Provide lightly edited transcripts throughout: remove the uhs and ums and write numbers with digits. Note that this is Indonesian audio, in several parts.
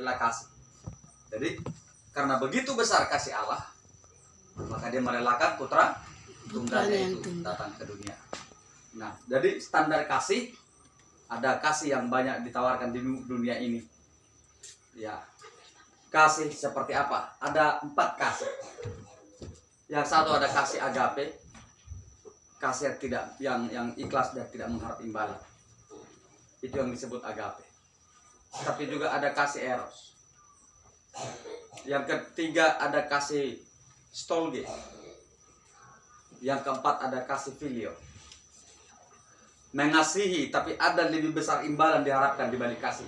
adalah kasih. Jadi karena begitu besar kasih Allah, maka dia merelakan putra tunggalnya itu datang ke dunia. Nah, jadi standar kasih, ada kasih yang banyak ditawarkan di dunia ini. Ya, kasih seperti apa? Ada 4 kasih. Yang satu ada kasih agape, kasih yang ikhlas dan tidak mengharap imbalan. Itu yang disebut agape. Tapi juga ada kasih eros. Yang ketiga ada kasih stolge. Yang keempat ada kasih filio. Mengasihi, tapi ada lebih besar imbalan diharapkan di balik kasih.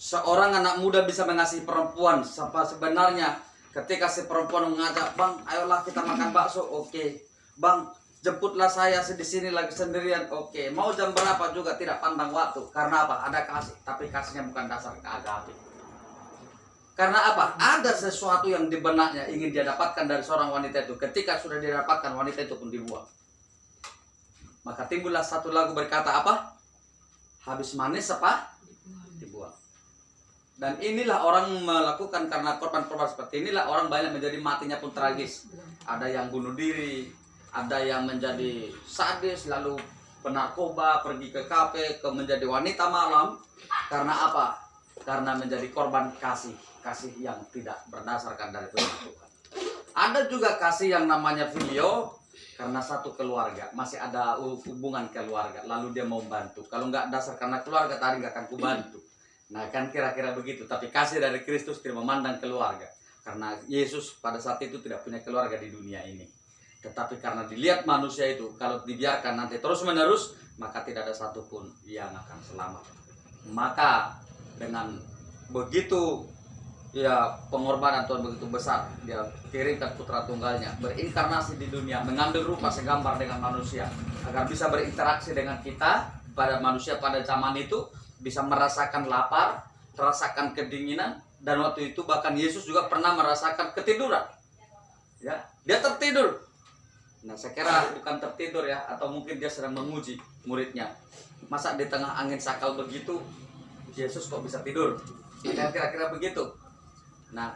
Seorang anak muda bisa mengasihi perempuan sampai sebenarnya ketika si perempuan mengajak, "Bang, ayolah kita makan bakso." Oke. "Bang, jemputlah saya di sini lagi sendirian." Oke. Mau jam berapa juga tidak pandang waktu. Karena apa? Ada kasih, tapi kasihnya bukan dasar agape. Karena apa? Ada sesuatu yang di benaknya ingin dia dapatkan dari seorang wanita itu. Ketika sudah didapatkan, wanita itu pun dibuang. Maka timbullah satu lagu berkata apa? Habis manis apa? Dibuang. Dan inilah orang melakukan karena korban-korban seperti inilah orang banyak menjadi matinya pun tragis. Ada yang bunuh diri, ada yang menjadi sadis, lalu penarkoba, pergi ke kafe, menjadi wanita malam. Karena apa? Karena menjadi korban kasih yang tidak berdasarkan dari Tuhan. Ada juga kasih yang namanya filio, karena satu keluarga, masih ada hubungan keluarga, lalu dia mau bantu. Kalau nggak dasar karena keluarga tadi nggak akan kubantu. Nah kan kira-kira begitu. Tapi kasih dari Kristus tidak memandang keluarga, karena Yesus pada saat itu tidak punya keluarga di dunia ini. Tetapi karena dilihat manusia itu, kalau dibiarkan nanti terus menerus, maka tidak ada satupun yang akan selamat. Maka dengan begitu ya pengorbanan Tuhan begitu besar, dia kirimkan putra tunggalnya berinkarnasi di dunia, mengambil rupa segambar dengan manusia agar bisa berinteraksi dengan kita pada manusia pada zaman itu, bisa merasakan lapar, merasakan kedinginan, dan waktu itu bahkan Yesus juga pernah merasakan ketiduran. Ya, dia tertidur. Nah, saya kira bukan tertidur ya, atau mungkin dia sedang menguji muridnya. Masa di tengah angin sakal begitu Yesus kok bisa tidur? Kira-kira begitu. Nah,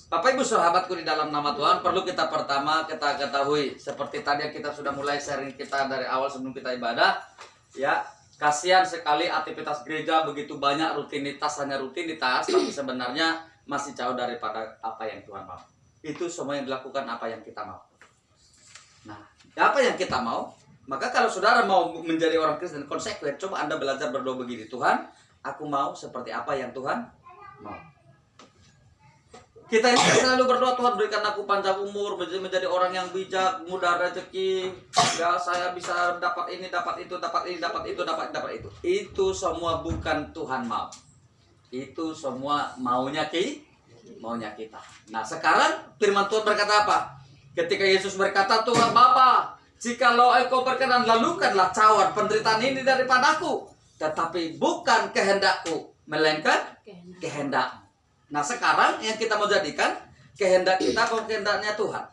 Bapak Ibu sahabatku di dalam nama Tuhan, perlu kita pertama kita ketahui seperti tadi yang kita sudah mulai sharing kita dari awal sebelum kita ibadah, ya. Kasihan sekali aktivitas gereja begitu banyak rutinitas, hanya rutinitas, tapi sebenarnya masih jauh daripada apa yang Tuhan mau. Itu semua yang dilakukan apa yang kita mau. Nah, apa yang kita mau? Maka kalau saudara mau menjadi orang Kristen konsekuen, coba Anda belajar berdoa begini, Tuhan, aku mau seperti apa yang Tuhan mau. Kita ini selalu berdoa, Tuhan berikan aku panjang umur, menjadi orang yang bijak, mudah rezeki, ya saya bisa dapat ini, dapat itu, dapat ini, dapat itu, dapat itu. Itu semua bukan Tuhan mau. Itu semua maunya kita. Nah sekarang firman Tuhan berkata apa? Ketika Yesus berkata, Tuhan Bapa, jikalau engkau berkenan, lalukanlah cawan penderitaan ini daripadaku. Tetapi bukan kehendakku, melainkan kehendak. Nah sekarang yang kita mau jadikan kehendak kita atau kehendaknya Tuhan?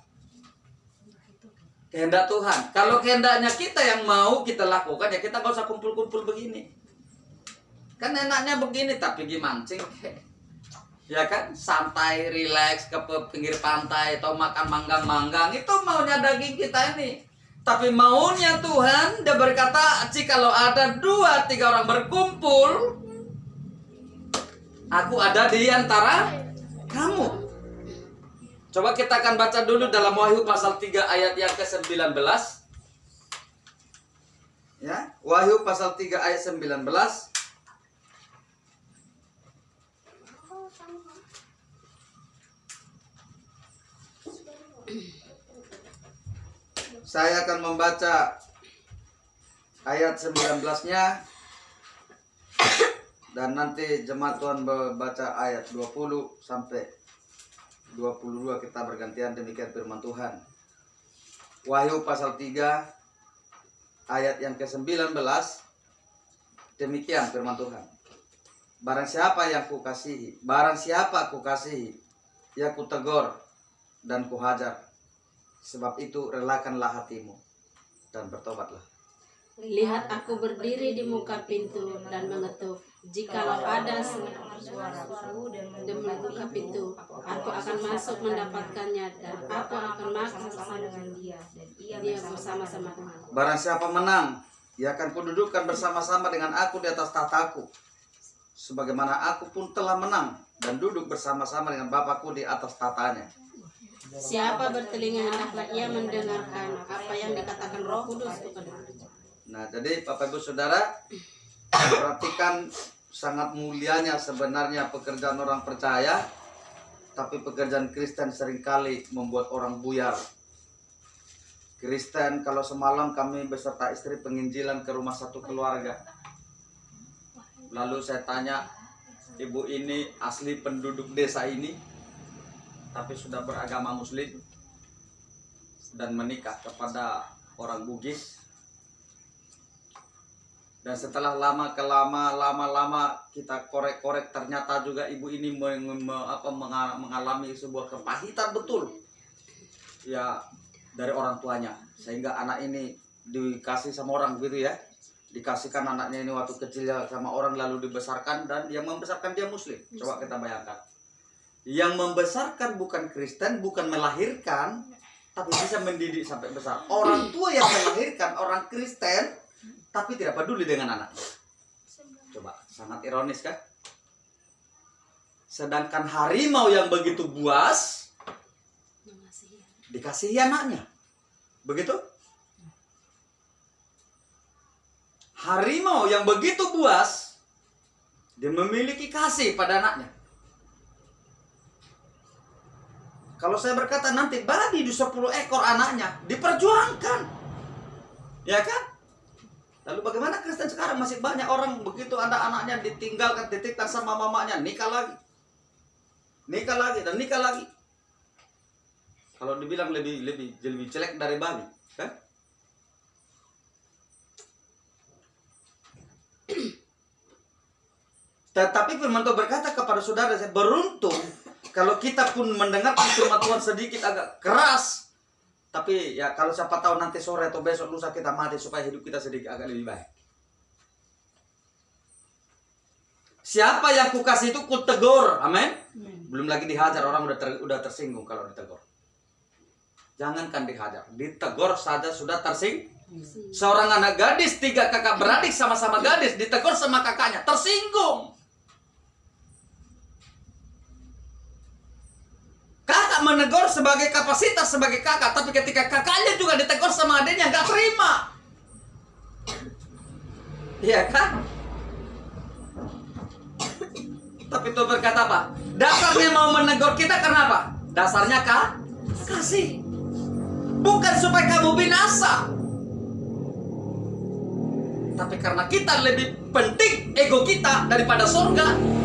Kehendak Tuhan. Kalau kehendaknya kita yang mau kita lakukan, ya kita gak usah kumpul-kumpul begini. Kan enaknya begini, tapi gimancing. Ya kan, santai, rileks ke pinggir pantai atau makan manggang-manggang, itu maunya daging kita ini. Tapi maunya Tuhan, dia berkata, jikalau ada 2-3 orang berkumpul, aku ada di antara kamu. Coba kita akan baca dulu dalam Wahyu pasal 3 ayat yang ke-19. Ya, Wahyu pasal 3 ayat 19. Saya akan membaca ayat 19-nya. Dan nanti jemaat Tuhan baca ayat 20 sampai 22, kita bergantian, demikian firman Tuhan. Wahyu pasal 3 ayat yang ke-19, demikian firman Tuhan. Barang siapa yang kukasihi, barang siapa kukasihi, ya kutegur dan kuhajar. Sebab itu relakanlah hatimu dan bertobatlah. Lihat aku berdiri di muka pintu dan mengetuk. Jikalau ada suaraku dan membuka pintu, aku akan masuk mendapatkannya dan aku akan makan bersama dengan dia dan dia bersama-sama dengan aku. Barang siapa menang, ia akan kududukkan bersama-sama dengan aku di atas tahtaku, sebagaimana aku pun telah menang dan duduk bersama-sama dengan Bapakku di atas tatanya. Siapa bertelinga hendaklah ia mendengarkan apa yang dikatakan Roh Kudus kepada-Nya. Nah, jadi Bapak Ibu Saudara, perhatikan sangat mulianya sebenarnya pekerjaan orang percaya, tapi pekerjaan Kristen seringkali membuat orang buyar. Kristen, kalau semalam kami beserta istri penginjilan ke rumah satu keluarga. Lalu saya tanya, ibu ini asli penduduk desa ini, tapi sudah beragama Muslim dan menikah kepada orang Bugis. Dan setelah lama kita korek-korek, ternyata juga ibu ini mengalami sebuah kepahitan betul ya dari orang tuanya, sehingga anak ini dikasih sama orang begitu ya, dikasihkan anaknya ini waktu kecil sama orang lalu dibesarkan, dan yang membesarkan dia Muslim. Coba kita bayangkan, yang membesarkan bukan Kristen, bukan melahirkan, tapi bisa mendidik sampai besar. Orang tua yang melahirkan orang Kristen tapi tidak peduli dengan anak. Coba, sangat ironis kan? Sedangkan harimau yang begitu buas dikasihi anaknya. Begitu? Harimau yang begitu buas, dia memiliki kasih pada anaknya. Kalau saya berkata nanti babi di 10 ekor anaknya diperjuangkan, ya kan? Lalu bagaimana Kristen sekarang? Masih banyak orang begitu ada anaknya ditinggalkan, titipkan sama mamanya, nikah lagi, dan nikah lagi. Kalau dibilang lebih jelek dari babi, kan? Tetapi firman Tuhan berkata kepada saudara, saya beruntung kalau kita pun mendengar firman Tuhan sedikit agak keras. Tapi ya kalau siapa tahu nanti sore atau besok lusa kita mati supaya hidup kita sedikit agak lebih baik. Siapa yang kukasih itu kutegur, amin. Belum lagi dihajar, orang udah tersinggung kalau ditegur. Jangankan dihajar, ditegur saja sudah tersinggung. Seorang anak gadis, 3 kakak beradik sama-sama gadis, ditegur sama kakaknya, tersinggung. Kakak menegur sebagai kapasitas sebagai kakak, tapi ketika kakaknya juga ditegur sama adiknya, nggak terima. Iya kan? Tapi Tuhan berkata apa? Dasarnya mau menegur kita karena apa? Dasarnya kasih. Bukan supaya kamu binasa, tapi karena kita lebih penting ego kita daripada surga.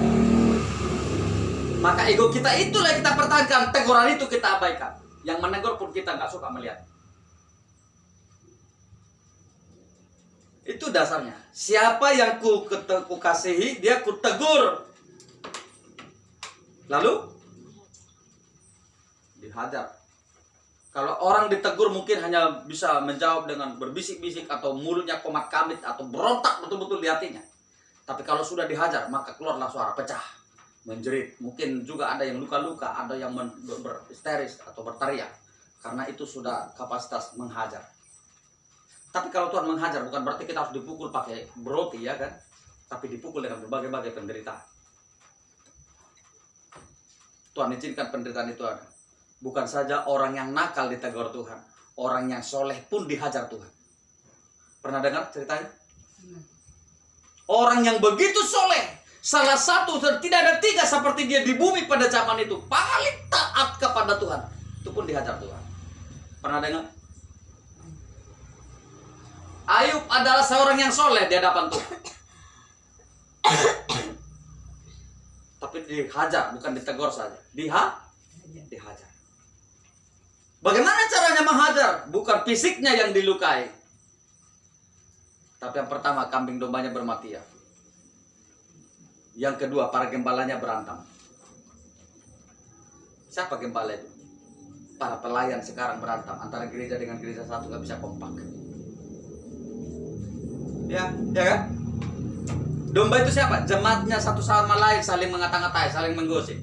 Maka ego kita itulah yang kita pertahankan, teguran itu kita abaikan. Yang menegur pun kita nggak suka melihat. Itu dasarnya. Siapa yang ku kasihi, dia ku tegur. Lalu dihajar. Kalau orang ditegur mungkin hanya bisa menjawab dengan berbisik-bisik atau mulutnya komat kamit atau berontak betul-betul di hatinya. Tapi kalau sudah dihajar, maka keluarlah suara pecah, menjerit. Mungkin juga ada yang luka-luka, ada yang berhisteris atau berteriak, karena itu sudah kapasitas menghajar. Tapi kalau Tuhan menghajar bukan berarti kita harus dipukul pakai roti, ya kan? Tapi dipukul dengan berbagai-bagai penderitaan. Tuhan izinkan penderitaan itu ada. Bukan saja orang yang nakal ditegur Tuhan, orang yang soleh pun dihajar Tuhan. Pernah dengar ceritanya? Orang yang begitu soleh, salah satu dan tidak ada 3 seperti dia di bumi pada zaman itu, paling taat kepada Tuhan, itu pun dihajar Tuhan. Pernah dengar? Ayub adalah seorang yang soleh di hadapan Tuhan, tapi dihajar, bukan ditegur saja, dihajar. Bagaimana caranya menghajar? Bukan fisiknya yang dilukai, tapi yang pertama kambing dombanya bermati ya. Yang kedua, para gembalanya berantem. Siapa gembala itu? Para pelayan sekarang berantem antara gereja dengan gereja satu, nggak bisa kompak. Ya kan? Domba itu siapa? Jemaatnya satu sama lain saling mengata-ngatai, saling menggosip.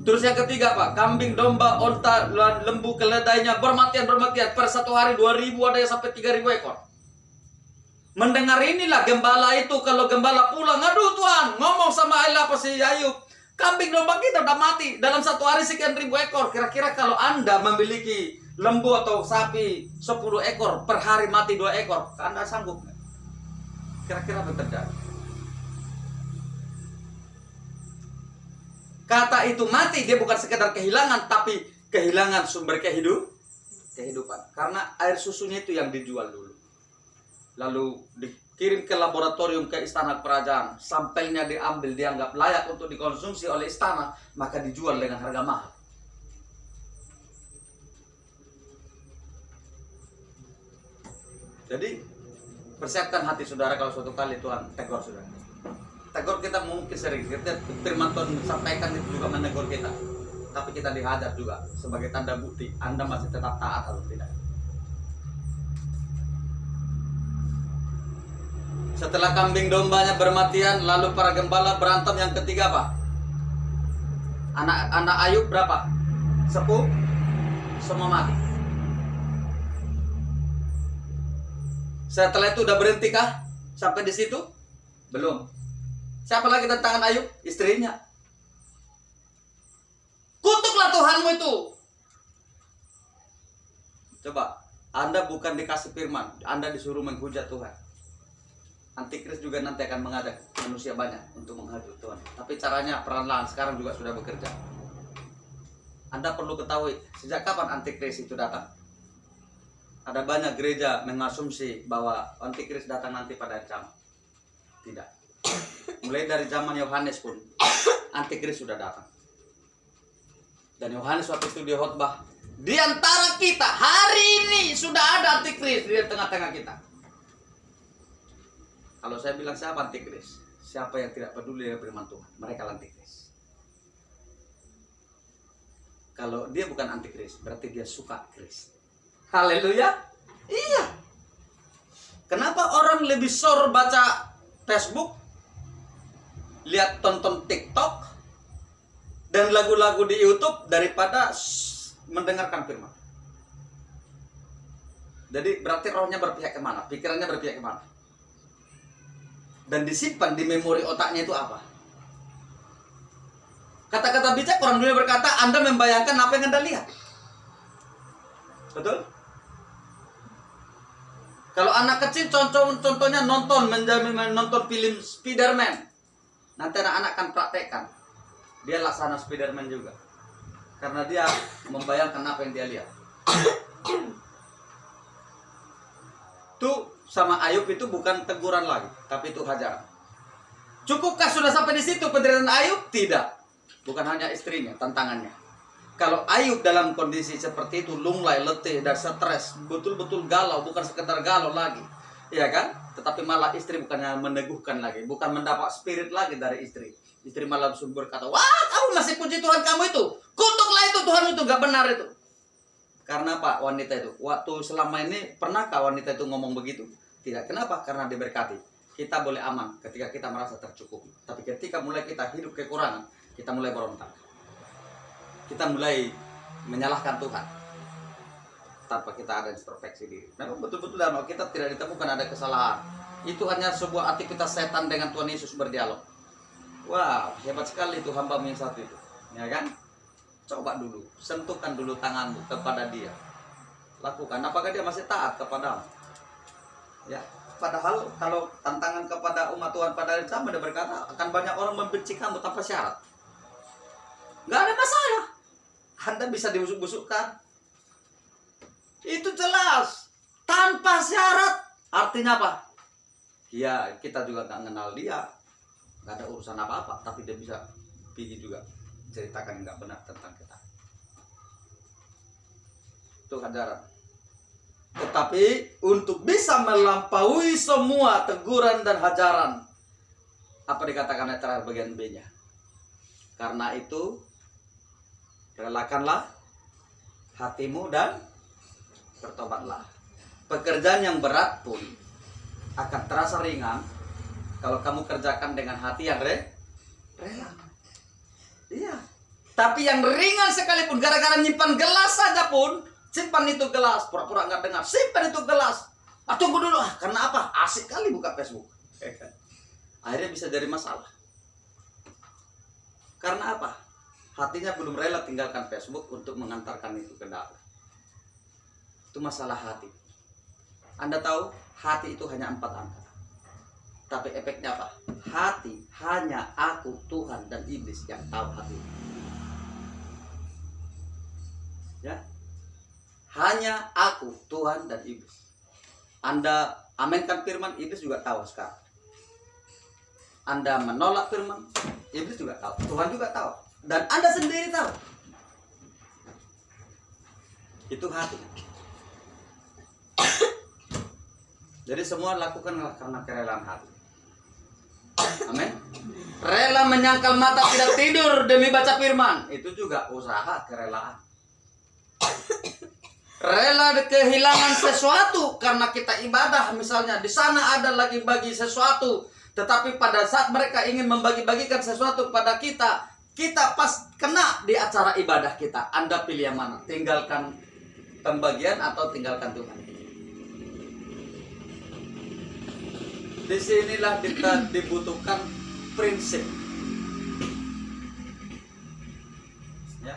Terus yang ketiga apa? Kambing, domba, onta, lembu, keledainya bermatian. Per satu hari 2.000 ada yang sampai 3.000 ekor. Mendengar inilah gembala itu, kalau gembala pulang, aduh Tuhan, ngomong sama Allah apa si Ayub, kambing domba kita udah mati dalam satu hari sekian ribu ekor. Kira-kira kalau Anda memiliki lembu atau sapi 10 ekor, per hari mati 2 ekor, Anda sanggup nggak? Kira-kira apa yang terjadi? Kata itu mati, dia bukan sekedar kehilangan, tapi kehilangan sumber kehidupan. Karena air susunya itu yang dijual dulu. Lalu dikirim ke laboratorium, ke istana kerajaan. Sampelnya diambil, dianggap layak untuk dikonsumsi oleh istana, maka dijual dengan harga mahal. Jadi persiapkan hati saudara kalau suatu kali Tuhan tegur saudara. Tegur kita mungkin sering, kita firman Tuhan sampaikan itu juga menegur kita. Tapi kita dihajar juga sebagai tanda bukti Anda masih tetap taat atau tidak. Setelah kambing dombanya bermatian, lalu para gembala berantem. Yang ketiga apa? Anak Ayub berapa? 10, semua mati. Setelah itu udah berhenti kah? Sampai di situ? Belum. Siapa lagi tantangan Ayub? Istrinya. Kutuklah Tuhanmu itu. Coba, Anda bukan dikasih firman, Anda disuruh menghujat Tuhan. Antikris juga nanti akan mengajak manusia banyak untuk menghujat Tuhan. Tapi caranya perlahan-lahan sekarang juga sudah bekerja. Anda perlu ketahui, sejak kapan Antikris itu datang? Ada banyak gereja mengasumsi bahwa Antikris datang nanti pada zaman. Tidak. Mulai dari zaman Yohanes pun Antikris sudah datang. Dan Yohanes waktu itu dia khotbah, di antara kita hari ini sudah ada Antikris di tengah-tengah kita. Kalau saya bilang siapa Antikris? Siapa yang tidak peduli dengan firman Tuhan, mereka Antikris. Kalau dia bukan Antikris, berarti dia suka Kris. Haleluya. Iya. Kenapa orang lebih sor baca Facebook, lihat tonton TikTok, dan lagu-lagu di YouTube daripada mendengarkan firman? Jadi berarti rohnya berpihak kemana? Pikirannya berpihak kemana? Dan disimpan di memori otaknya itu apa? Kata-kata bijak orang dunia berkata, Anda membayangkan apa yang Anda lihat. Betul? Kalau anak kecil contohnya nonton film Spiderman, nanti anak-anak akan praktekkan. Dia laksana Spiderman juga. Karena dia membayangkan apa yang dia lihat. Tuh sama Ayub itu bukan teguran lagi, tapi itu hajaran. Cukupkah sudah sampai di situ penderitaan Ayub? Tidak. Bukan hanya istrinya, tantangannya. Kalau Ayub dalam kondisi seperti itu, lunglai, letih, dan stres, betul-betul galau, bukan sekedar galau lagi, ya kan? Tetapi malah istri bukannya meneguhkan lagi, bukan mendapat spirit lagi dari istri. Istri malah berkata, wah kamu masih puji Tuhan kamu itu, kutuklah itu Tuhan itu, gak benar itu. Karena apa wanita itu? Waktu selama ini, pernahkah wanita itu ngomong begitu? Tidak. Kenapa? Karena diberkati. Kita boleh aman ketika kita merasa tercukupi. Tapi ketika mulai kita hidup kekurangan, kita mulai berontak. Kita mulai menyalahkan Tuhan tanpa kita ada introspeksi diri. Memang betul-betul dalam Alkitab tidak ditemukan ada kesalahan. Itu hanya sebuah aktivitas setan dengan Tuhan Yesus berdialog. Wow, hebat sekali itu hamba-Mu yang satu itu, ya kan? Coba dulu, sentuhkan dulu tanganmu kepada dia. Lakukan, apakah dia masih taat kepadamu? Ya, padahal kalau tantangan kepada umat Tuhan pada hari zaman dia berkata, akan banyak orang membenci kamu tanpa syarat. Nggak ada masalah. Anda bisa dibusuk-busukkan. Itu jelas. Tanpa syarat. Artinya apa? Ya, kita juga nggak kenal dia. Nggak ada urusan apa-apa. Tapi dia bisa pergi juga ceritakan yang nggak benar tentang kita. Itu hajaran. Tetapi untuk bisa melampaui semua teguran dan hajaran, apa dikatakan ayat terakhir bagian B-nya? Karena itu relakanlah hatimu dan bertobatlah. Pekerjaan yang berat pun akan terasa ringan kalau kamu kerjakan dengan hati yang rela. Iya. Tapi yang ringan sekalipun, gara-gara nyimpan gelas saja pun, simpan itu gelas, pura-pura nggak dengar, simpan itu gelas. Tunggu dulu, karena apa? Asik kali buka Facebook. Akhirnya bisa jadi masalah. Karena apa? Hatinya belum rela tinggalkan Facebook untuk mengantarkan itu ke dalam. Itu masalah hati. Anda tahu, hati itu hanya 4 angka. Tapi efeknya apa? Hati hanya aku, Tuhan, dan iblis yang tahu hati. Ya, hanya aku, Tuhan, dan iblis. Anda amenkan firman, iblis juga tahu sekarang. Anda menolak firman, iblis juga tahu, Tuhan juga tahu, dan Anda sendiri tahu. Itu hati. Jadi semua lakukanlah karena kerelaan hati. Amin. Rela menyangkal mata tidak tidur demi baca firman, itu juga usaha kerelaan. Rela kehilangan sesuatu karena kita ibadah, misalnya di sana ada lagi bagi sesuatu, tetapi pada saat mereka ingin membagi-bagikan sesuatu pada kita, kita pas kena di acara ibadah kita. Anda pilih yang mana? Tinggalkan pembagian atau tinggalkan Tuhan? Disinilah kita dibutuhkan prinsip, ya,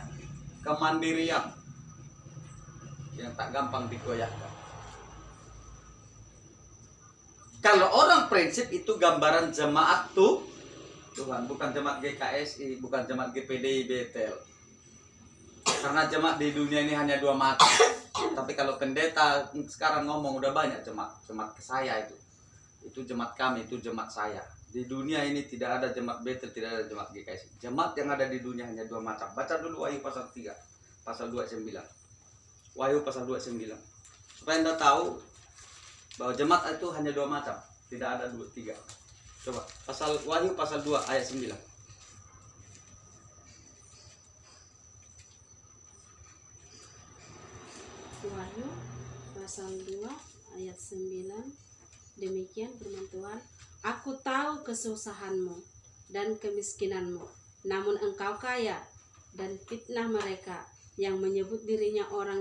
kemandirian yang tak gampang digoyahkan. Kalau orang prinsip itu gambaran jemaat Tuhan, bukan jemaat GKSI, bukan jemaat GPDI Betel. Karena jemaat di dunia ini hanya 2 macam. Tapi kalau pendeta sekarang ngomong udah banyak jemaat saya itu jemaat kami, itu jemaat saya. Di dunia ini tidak ada jemaat Betel, tidak ada jemaat GKSI. Jemaat yang ada di dunia hanya 2 macam. Baca dulu Wahyu pasal 3, pasal 29. Wahyu pasal 29. Supaya Anda tahu bahwa jemaat itu hanya 2 macam, tidak ada 3. Coba Wahyu pasal 2 ayat 9. Wahyu pasal 2 ayat 9. Demikian firman Tuhan, aku tahu kesusahanmu dan kemiskinanmu, namun engkau kaya, dan fitnah mereka yang menyebut dirinya orang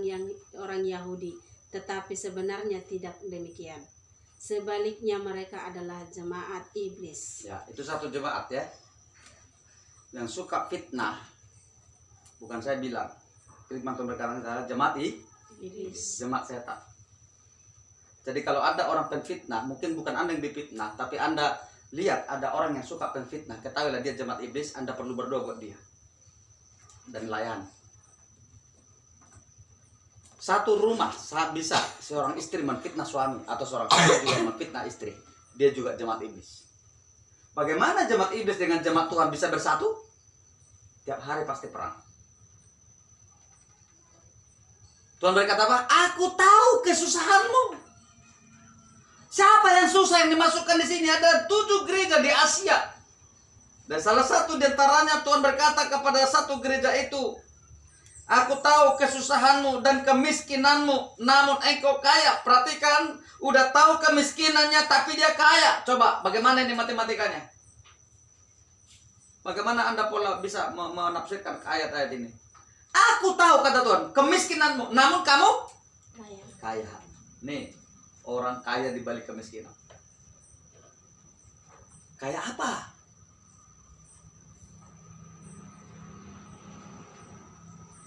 Yahudi, tetapi sebenarnya tidak demikian. Sebaliknya mereka adalah jemaat iblis. Ya, itu satu jemaat ya. Yang suka fitnah. Bukan saya bilang. Firman Tuhan berkata jemaat Iblis. Jemaat setan. Jadi kalau ada orang penfitnah, mungkin bukan Anda yang difitnah, tapi Anda lihat ada orang yang suka penfitnah, ketahuilah dia jemaat iblis, Anda perlu berdoa buat dia. Dan layani. Satu rumah saat bisa seorang istri menfitnah suami atau seorang suami juga menfitnah istri, dia juga jemaat iblis. Bagaimana jemaat iblis dengan jemaat Tuhan bisa bersatu? Tiap hari pasti perang. Tuhan berkata apa? Aku tahu kesusahanmu. Siapa yang susah yang dimasukkan di sini? Ada 7 gereja di Asia. Dan salah satu di antaranya Tuhan berkata kepada satu gereja itu, aku tahu kesusahanmu dan kemiskinanmu, namun engkau kaya. Perhatikan, udah tahu kemiskinannya tapi dia kaya. Coba, bagaimana ini matematikanya? Bagaimana Anda pola bisa menafsirkan ayat-ayat ini? Aku tahu, kata Tuhan, kemiskinanmu, namun kamu kaya. Nih, orang kaya di balik kemiskinan. Kaya apa?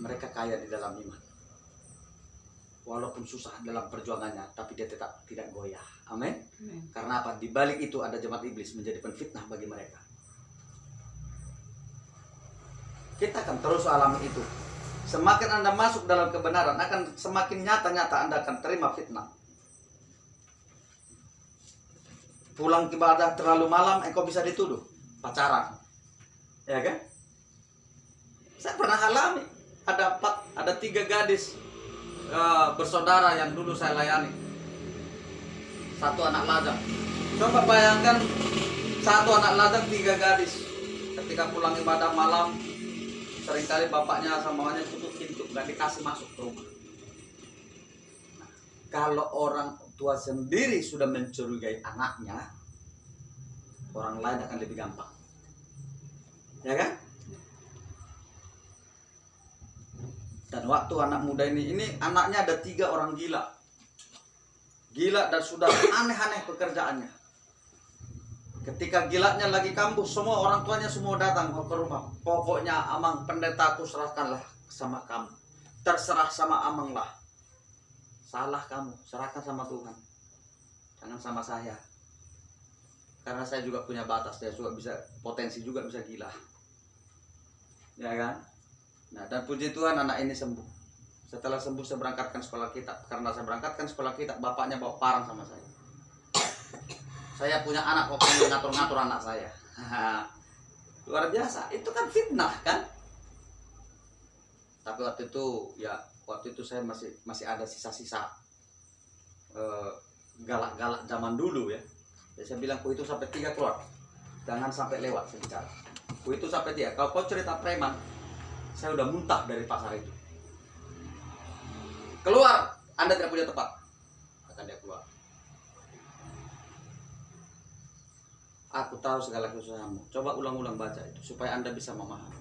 Mereka kaya di dalam iman. Walaupun susah dalam perjuangannya, tapi dia tetap tidak goyah. Amin. Karena apa? Di balik itu ada jemaat iblis menjadi penfitnah bagi mereka. Kita akan terus alami itu. Semakin Anda masuk dalam kebenaran, akan semakin nyata-nyata Anda akan terima fitnah. Pulang ibadah terlalu malam, engkau bisa dituduh pacaran. Ya kan? Saya pernah alami. Ada 3 gadis bersaudara yang dulu saya layani. 1 anak lajang. Coba bayangkan 1 anak lajang 3 gadis. Ketika pulang ibadah malam, seringkali bapaknya sama mamanya tutup pintu, nggak dikasih masuk ke rumah. Nah, kalau orang tua sendiri sudah mencurigai anaknya, orang lain akan lebih gampang. Ya kan? Dan waktu anak muda ini anaknya ada 3 orang gila. Gila dan sudah aneh-aneh pekerjaannya. Ketika gilanya lagi kambuh, semua orang tuanya semua datang ke rumah. Pokoknya amang pendeta aku serahkanlah sama kamu. Terserah sama amang lah. Salah kamu, serahkan sama Tuhan. Jangan sama saya. Karena saya juga punya batas, saya juga bisa potensi juga bisa gila. Ya kan? Nah, dan puji Tuhan anak ini sembuh. Setelah sembuh saya berangkatkan sekolah kitab. Karena saya berangkatkan sekolah kitab, bapaknya bawa parang sama saya. Saya punya anak kok pengen ngatur-ngatur anak saya. Luar biasa. Itu kan fitnah kan? Tapi waktu itu saya masih ada sisa-sisa galak-galak zaman dulu ya. Jadi saya bilang ku itu sampai 3 keluar. Jangan sampai lewat saya bicara. Ku itu sampai 3. Kalau kau cerita preman, saya udah muntah dari pasar itu. Keluar, Anda tidak punya tempat. Akan dia keluar. Aku tahu segala kesusahanmu. Coba ulang-ulang baca itu supaya Anda bisa memahami.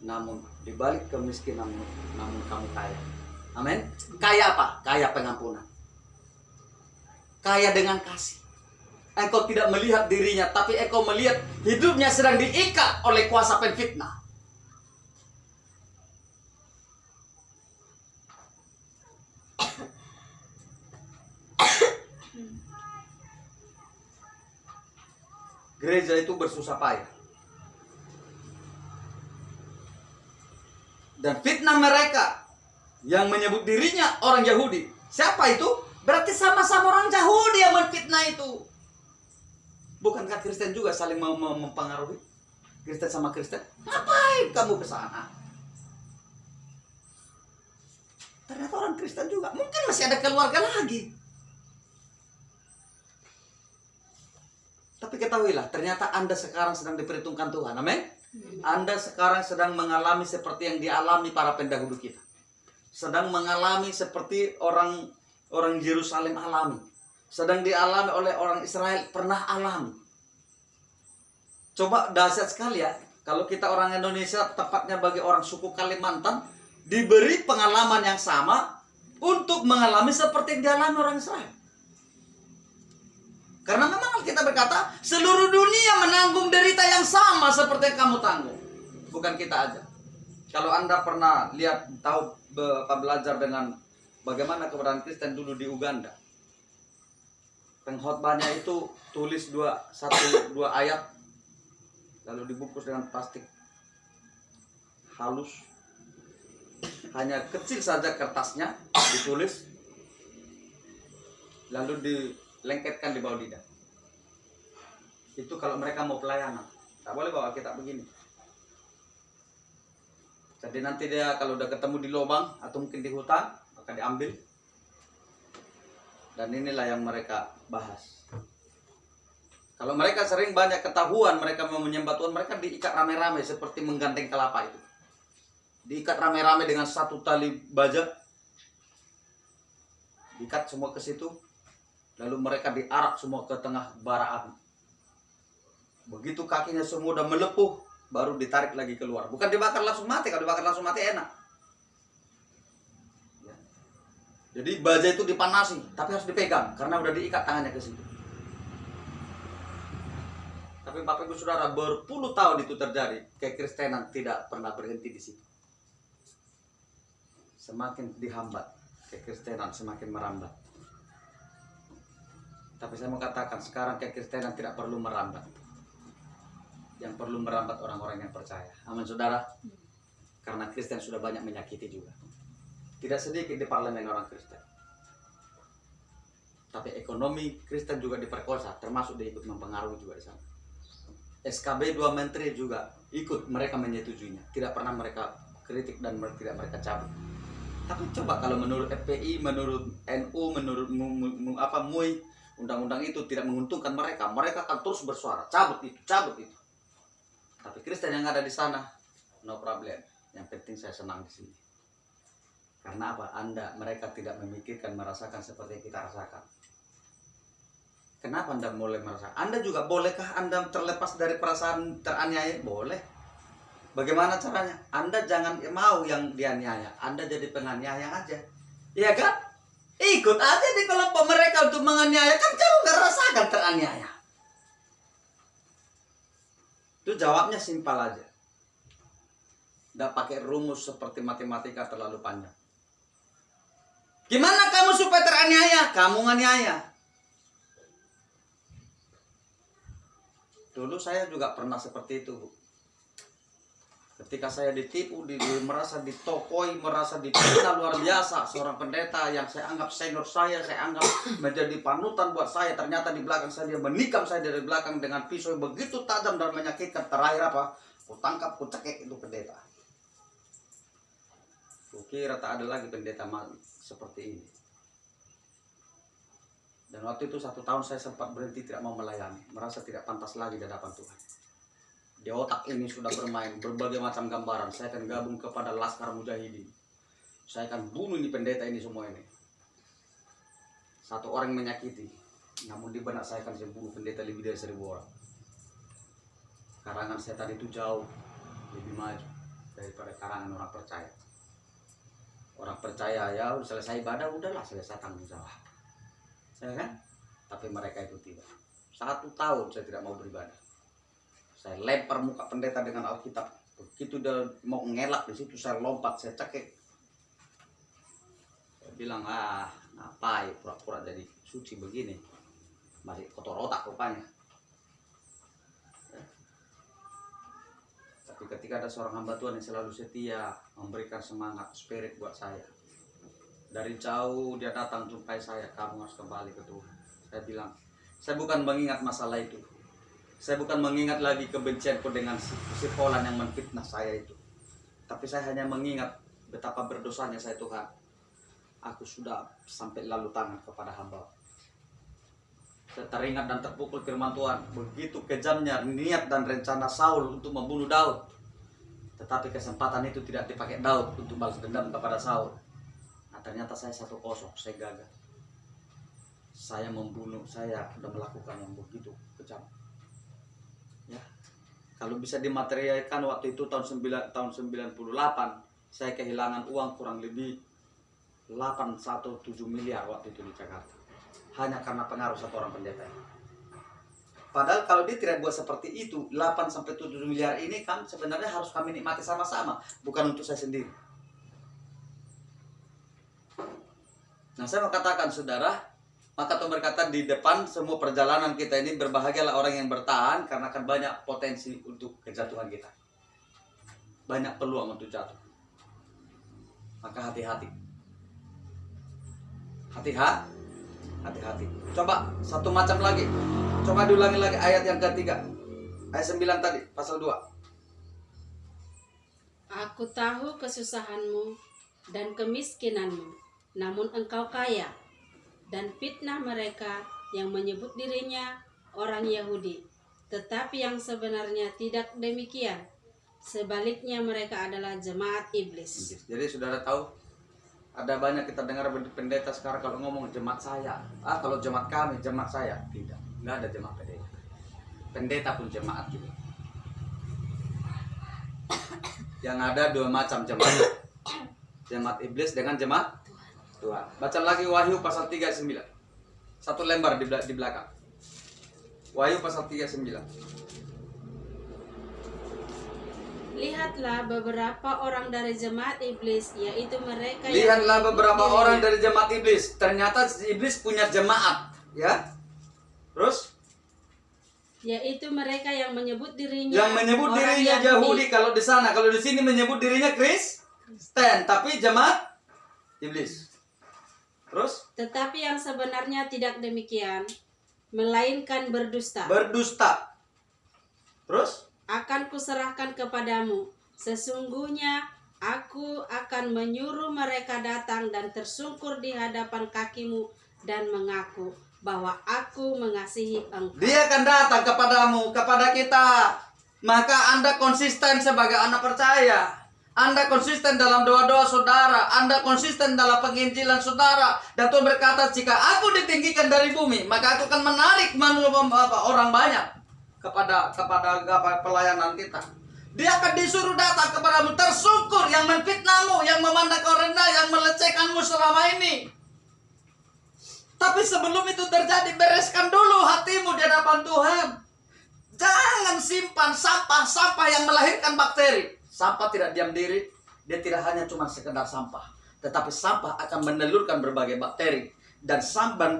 Namun di balik kemiskinanmu, namun kamu kaya. Amin. Kaya apa? Kaya pengampunan. Kaya dengan kasih. Engkau tidak melihat dirinya, tapi engkau melihat hidupnya sedang diikat oleh kuasa penfitnah. Gereja itu bersusah payah. Dan fitnah mereka yang menyebut dirinya orang Yahudi. Siapa itu? Berarti sama-sama orang Yahudi yang menfitnah itu. Bukankah Kristen juga saling mempengaruhi? Kristen sama Kristen? Ngapain kamu ke sana? Ternyata orang Kristen juga. Mungkin masih ada keluarga lagi. Tapi ketahuilah, ternyata Anda sekarang sedang diperhitungkan Tuhan. Amin. Anda sekarang sedang mengalami seperti yang dialami para pendahulu kita. Sedang mengalami seperti orang Yerusalem alami. Sedang dialami oleh orang Israel pernah alami. Coba dahsyat sekali ya. Kalau kita orang Indonesia, tepatnya bagi orang suku Kalimantan, diberi pengalaman yang sama untuk mengalami seperti yang dialami orang Israel. Karena memang kita berkata, seluruh dunia menanggung derita yang sama seperti yang kamu tanggung. Bukan kita aja. Kalau Anda pernah tahu belajar dengan bagaimana keberadaan Kristen dulu di Uganda. Pengkhotbahnya itu tulis 2 ayat, lalu dibungkus dengan plastik halus. Hanya kecil saja kertasnya, ditulis, lalu dilengketkan di bawah lidah. Itu kalau mereka mau pelayanan, tak boleh bawa kitab begini. Jadi nanti dia kalau udah ketemu di lubang atau mungkin di hutan akan diambil. Dan inilah yang mereka bahas. Kalau mereka sering banyak ketahuan mereka mau menyembah Tuhan, mereka diikat rame-rame seperti menggandeng kelapa itu. Diikat rame-rame dengan 1 tali baja. Diikat semua ke situ. Lalu mereka diarak semua ke tengah bara api. Begitu kakinya semua udah melepuh, baru ditarik lagi keluar. Bukan dibakar langsung mati. Kalau dibakar langsung mati enak. Ya. Jadi baja itu dipanasi, tapi harus dipegang karena udah diikat tangannya ke situ. Tapi Bapak Ibu Saudara, berpuluh tahun itu terjadi. Kekristenan tidak pernah berhenti di situ. Semakin dihambat, kekristenan semakin merambat. Tapi saya mau katakan, sekarang kekristenan tidak perlu merambat. Yang perlu merambat orang-orang yang percaya. Amin saudara. Karena Kristen sudah banyak menyakiti juga. Tidak sedikit di parlemen orang Kristen. Tapi ekonomi Kristen juga diperkosa, termasuk dia ikut mempengaruhi juga di sana. SKB 2 menteri juga ikut, mereka menyetujuinya. Tidak pernah mereka kritik dan tidak mereka cabut. Tapi coba kalau menurut FPI, menurut NU, menurut MUI, undang-undang itu tidak menguntungkan mereka, mereka akan terus bersuara, cabut itu, cabut itu. Tapi Kristen yang ada di sana, no problem. Yang penting saya senang di sini. Karena apa? Mereka tidak memikirkan, merasakan seperti yang kita rasakan. Kenapa Anda mulai merasakan? Anda juga bolehkah Anda terlepas dari perasaan teraniaya? Boleh. Bagaimana caranya? Anda jangan mau yang dianiaya, Anda jadi penganiaya aja. Iya kan? Ikut aja di kelompok mereka untuk menganiaya, kan kamu nggak rasakan teraniaya. Itu jawabnya simpel aja. Nggak pakai rumus seperti matematika terlalu panjang. Gimana kamu supaya teraniaya? Kamu nganiaya. Dulu saya juga pernah seperti itu, Bu. Ketika saya ditipu, merasa ditokoi, merasa dipina luar biasa, seorang pendeta yang saya anggap senior saya anggap menjadi panutan buat saya, ternyata di belakang saya dia menikam saya dari belakang dengan pisau begitu tajam dan menyakitkan. Terakhir apa? Ku tangkap, ku cekek itu pendeta. Kukira tak ada lagi pendeta seperti ini. Dan waktu itu 1 tahun saya sempat berhenti tidak mau melayani, merasa tidak pantas lagi di hadapan Tuhan. Di otak ini sudah bermain berbagai macam gambaran. Saya akan gabung kepada Laskar Mujahidin. Saya akan bunuh ini pendeta ini semua ini. Satu orang menyakiti, namun di benak saya akan saya bunuh pendeta lebih dari 1000 orang. Karangan setan itu jauh lebih maju daripada karangan orang percaya. Orang percaya ya selesai ibadah udahlah, selesai tanggung jawab. Ya kan? Tapi mereka itu tidak. 1 tahun saya tidak mau beribadah. Saya lempar muka pendeta dengan Alkitab. Begitu dia mau ngelak di situ, saya lompat, saya cekik. Saya bilang, ngapain pura-pura jadi suci begini? Masih kotor otak rupanya. Tapi ketika ada seorang hamba Tuhan yang selalu setia, memberikan semangat, spirit buat saya. Dari jauh dia datang jumpai saya, kamu harus kembali ke Tuhan. Saya bilang, saya bukan mengingat masalah itu. Saya bukan mengingat lagi kebencianku dengan si Polan yang menfitnah saya itu. Tapi saya hanya mengingat betapa berdosanya saya Tuhan. Aku sudah sampai lalu tangan kepada hamba. Saya teringat dan terpukul firman Tuhan. Begitu kejamnya niat dan rencana Saul untuk membunuh Daud. Tetapi kesempatan itu tidak dipakai Daud untuk balas dendam kepada Saul. Nah ternyata saya 1-0, saya gagal. Saya membunuh, saya sudah melakukan yang begitu kejam. Ya, kalau bisa dimaterialkan waktu itu tahun 98 saya kehilangan uang kurang lebih 817 miliar waktu itu di Jakarta, hanya karena pengaruh satu orang pendeta. Padahal kalau dia tidak buat seperti itu, 8-7 miliar ini kan sebenarnya harus kami nikmati sama-sama, bukan untuk saya sendiri. Nah saya mau katakan saudara, maka Tuhan berkata di depan semua perjalanan kita ini berbahagialah orang yang bertahan, karena akan banyak potensi untuk kejatuhan kita. Banyak peluang untuk jatuh. Maka hati-hati. Hati-hati. Coba satu macam lagi. Coba diulangi lagi ayat yang ketiga. Ayat 9 tadi, pasal 2. Aku tahu kesusahanmu dan kemiskinanmu, namun engkau kaya. Dan fitnah mereka yang menyebut dirinya orang Yahudi, tetapi yang sebenarnya tidak demikian. Sebaliknya mereka adalah jemaat iblis. Jadi saudara tahu, ada banyak kita dengar pendeta sekarang kalau ngomong jemaat saya. Kalau jemaat kami, jemaat saya. Tidak, nggak ada jemaat pendeta. Pendeta pun jemaat juga. Yang ada 2 macam jemaat. Jemaat iblis dengan jemaat Tuhan. Baca lagi Wahyu pasal 3:9. 1 lembar di belakang. Wahyu pasal 3:9. Lihatlah beberapa orang dari jemaat iblis, yaitu mereka Lihatlah beberapa orang dari jemaat iblis. Ternyata iblis punya jemaat, ya. Terus? Yaitu mereka yang menyebut dirinya Yahudi kalau di sana, kalau di sini menyebut dirinya Kristen, tapi jemaat iblis. Terus? Tetapi yang sebenarnya tidak demikian, melainkan berdusta. Terus? Akan kuserahkan kepadamu. Sesungguhnya aku akan menyuruh mereka datang dan tersungkur di hadapan kakimu dan mengaku bahwa aku mengasihi engkau. Dia akan datang kepadamu, kepada kita. Maka Anda konsisten sebagai anak percaya. Anda konsisten dalam doa-doa saudara, Anda konsisten dalam penginjilan saudara, dan Tuhan berkata, jika aku ditinggikan dari bumi, maka aku akan menarik orang banyak kepada pelayanan kita. Dia akan disuruh datang kepadamu, tersungkur yang menfitnahmu, yang memandang kau rendah, yang melecehkanmu selama ini. Tapi sebelum itu terjadi, bereskan dulu hatimu di hadapan Tuhan. Jangan simpan sampah-sampah yang melahirkan bakteri. Sampah tidak diam diri, dia tidak hanya cuma sekedar sampah, tetapi sampah akan menelurkan berbagai bakteri. Dan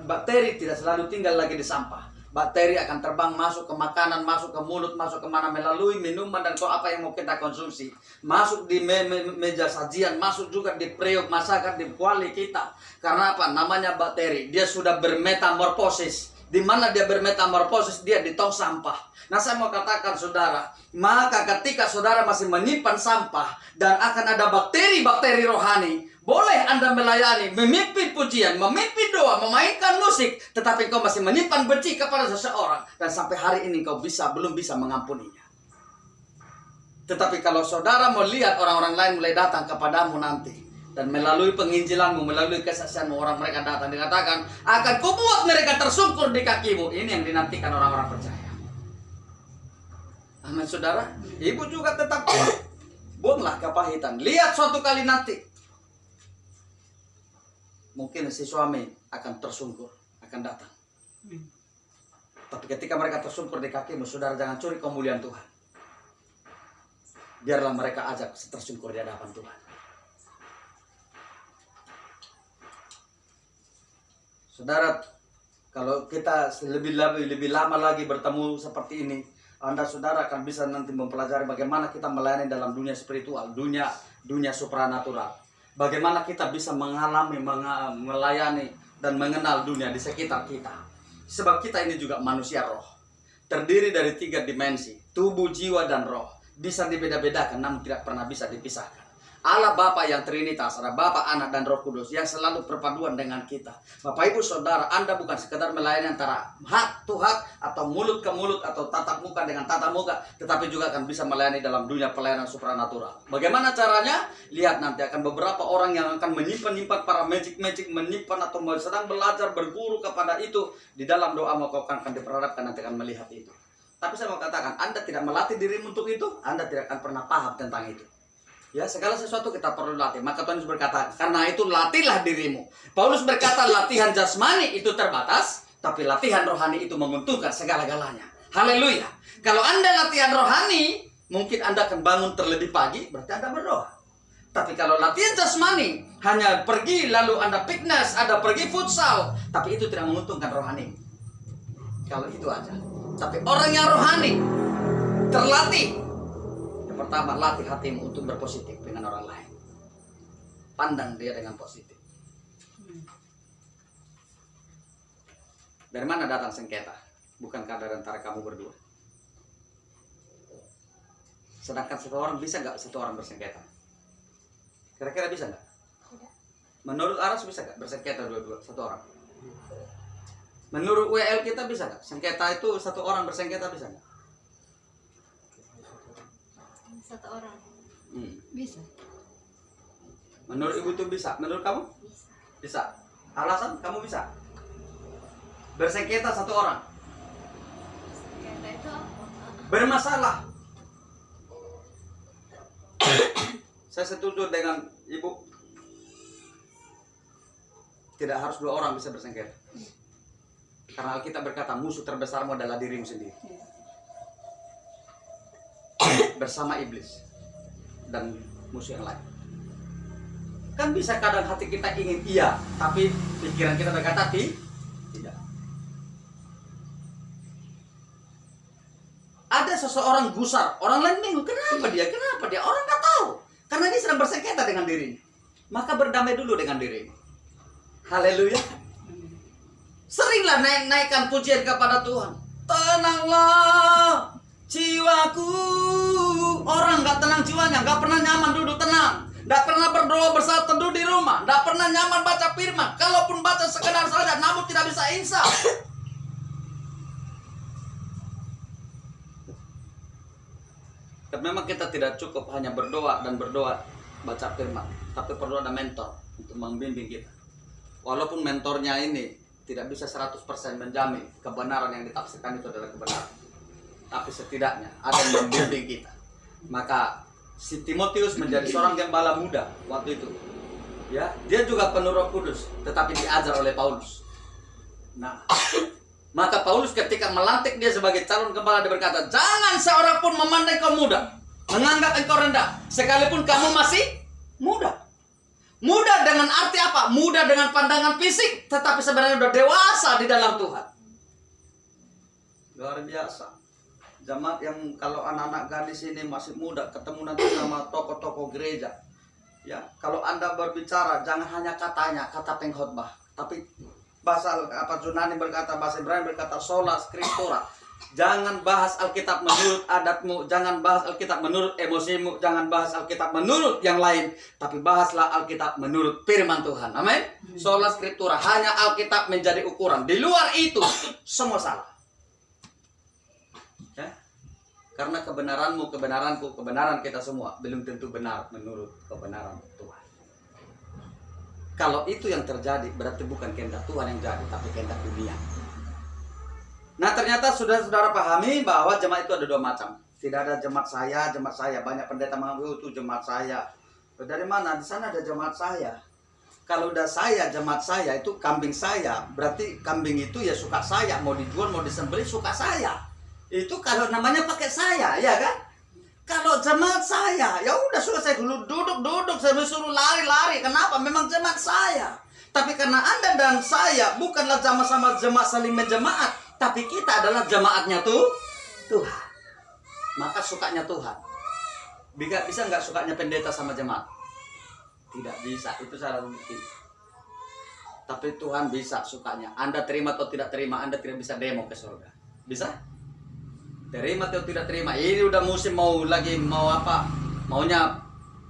bakteri tidak selalu tinggal lagi di sampah. Bakteri akan terbang masuk ke makanan, masuk ke mulut, masuk kemana, melalui minuman dan apa yang mau kita konsumsi. Masuk di meja sajian, masuk juga di periuk masakan, di kuali kita. Karena apa? Namanya bakteri. Dia sudah bermetamorfosis. Di mana dia bermetamorfosis, dia di tong sampah. Nah, saya mau katakan saudara, maka ketika saudara masih menyimpan sampah dan akan ada bakteri-bakteri rohani, boleh Anda melayani, memimpin pujian, memimpin doa, memainkan musik, tetapi kau masih menyimpan benci kepada seseorang dan sampai hari ini kau belum bisa mengampuninya. Tetapi kalau saudara mau lihat orang-orang lain mulai datang kepadamu nanti, dan melalui penginjilanmu, melalui kesaksianmu, orang mereka datang, dikatakan, akan kubuat mereka tersungkur di kakimu. Ini yang dinantikan orang-orang percaya. Amin saudara. Ibu juga tetap buanglah kepahitan. Lihat suatu kali nanti, mungkin si suami akan tersungkur, akan datang. Tapi ketika mereka tersungkur di kakimu, saudara jangan curi kemuliaan Tuhan. Biarlah mereka ajak tersungkur di hadapan Tuhan. Saudara, kalau kita lebih lama lagi bertemu seperti ini, Anda saudara akan bisa nanti mempelajari bagaimana kita melayani dalam dunia spiritual, dunia supranatural. Bagaimana kita bisa mengalami, melayani dan mengenal dunia di sekitar kita. Sebab kita ini juga manusia roh. Terdiri dari 3 dimensi, tubuh, jiwa, dan roh. Bisa dibeda-bedakan namun tidak pernah bisa dipisahkan. Allah Bapa yang Trinitas, ada Bapa, Anak, dan Roh Kudus yang selalu berpaduan dengan kita. Bapak Ibu Saudara, Anda bukan sekedar melayani antara hak to hak atau mulut ke mulut atau tatap muka dengan tatap muka, tetapi juga akan bisa melayani dalam dunia pelayanan supranatural. Bagaimana caranya? Lihat nanti akan beberapa orang yang akan menyimpan para magic menyimpan atau sedang belajar berguru kepada itu di dalam doa mau kau akan diperhadapkan, nanti akan melihat itu. Tapi saya mau katakan, Anda tidak melatih dirimu untuk itu, Anda tidak akan pernah paham tentang itu. Ya, segala sesuatu kita perlu latih. Maka Tuhan Yesus berkata, karena itu latihlah dirimu. Paulus berkata, latihan jasmani itu terbatas, tapi latihan rohani itu menguntungkan segala-galanya. Haleluya. Kalau Anda latihan rohani, mungkin Anda akan bangun terlebih pagi, berarti Anda berdoa. Tapi kalau latihan jasmani, hanya pergi lalu Anda fitness, Anda pergi futsal, tapi itu tidak menguntungkan rohani. Kalau itu aja. Tapi orang yang rohani, terlatih. Pertama, latih hatimu untuk berpositif dengan orang lain. Pandang dia dengan positif. Dari mana datang sengketa? Bukankah dari antara kamu berdua? Sedangkan satu orang bisa nggak satu orang bersengketa? Kira-kira bisa nggak? Menurut Aras bisa nggak bersengketa dua-dua satu orang? Menurut WL kita bisa nggak? Sengketa itu satu orang bersengketa bisa nggak? Satu orang. Bisa. Menurut ibu tuh bisa. Menurut kamu? Bisa. Bisa. Alasan kamu bisa? Bersengketa satu orang. Sengketa itu apa? Bermasalah. Saya setuju dengan ibu. Tidak harus 2 orang bisa bersengketa. Karena Alkitab berkata musuh terbesarmu adalah dirimu sendiri. Bersama iblis dan musuh yang lain. Kan bisa kadang hati kita ingin iya, tapi pikiran kita berkata tidak. Ada seseorang gusar, orang lain bingung, kenapa dia? Orang nggak tahu, karena dia sedang bersengketa dengan dirinya. Maka berdamai dulu dengan dirinya. Haleluya. Seringlah naikkan pujian kepada Tuhan. Tenanglah jiwaku. Orang nggak tenang jiwanya, nggak pernah nyaman duduk tenang, nggak pernah berdoa bersatu teduh di rumah, nggak pernah nyaman baca firman. Kalaupun baca sekedar saja, namun tidak bisa insaf. Dan memang kita tidak cukup hanya berdoa dan berdoa baca firman, tapi perlu ada mentor untuk membimbing kita. Walaupun mentornya ini tidak bisa 100% menjamin kebenaran yang ditafsirkan itu adalah kebenaran, tapi setidaknya ada yang membimbing kita. Maka si Timotius menjadi seorang gembala muda waktu itu. Ya, dia juga penuh Roh Kudus, tetapi diajar oleh Paulus. Nah, maka Paulus ketika melantik dia sebagai calon gembala, dia berkata, jangan seorang pun memandang kau muda, menganggap engkau rendah, sekalipun kamu masih muda. Muda dengan arti apa? Muda dengan pandangan fisik, tetapi sebenarnya sudah dewasa di dalam Tuhan. Luar biasa. Jemaat yang kalau anak-anak gadis ini masih muda, ketemu nanti sama tokoh-tokoh gereja. Ya, kalau Anda berbicara jangan hanya katanya, kata pengkhotbah, tapi bahasa apa Yunani berkata, bahasa Ibrani berkata sola scriptura. Jangan bahas Alkitab menurut adatmu, jangan bahas Alkitab menurut emosimu, jangan bahas Alkitab menurut yang lain, tapi bahaslah Alkitab menurut firman Tuhan. Amin. Sola scriptura, hanya Alkitab menjadi ukuran. Di luar itu semua salah. Ya? Karena kebenaranmu, kebenaranku, kebenaran kita semua belum tentu benar menurut kebenaran Tuhan. Kalau itu yang terjadi, berarti bukan kehendak Tuhan yang jadi, tapi kehendak dunia. Nah, ternyata saudara-saudara pahami bahwa jemaat itu ada dua macam. Tidak ada jemaat saya, jemaat saya. Banyak pendeta mengaku itu jemaat saya. Dari mana? Di sana ada jemaat saya. Kalau udah saya, jemaat saya, itu kambing saya. Berarti kambing itu ya suka saya. Mau dijual, mau disembelih, suka saya. Itu kalau namanya pakai saya, ya kan? Kalau jemaat saya, ya udah suka saya dulu duduk, saya suruh lari. Kenapa? Memang jemaat saya. Tapi karena Anda dan saya bukanlah sama-sama jemaat saling menjemaat, tapi kita adalah jemaatnya Tuhan. Maka sukanya Tuhan. Bisa nggak sukanya pendeta sama jemaat? Tidak bisa, itu salah bukti. Tapi Tuhan bisa sukanya. Anda terima atau tidak terima, Anda tidak bisa demo ke surga. Bisa? Terima atau tidak terima. Ini udah musim mau apa? Maunya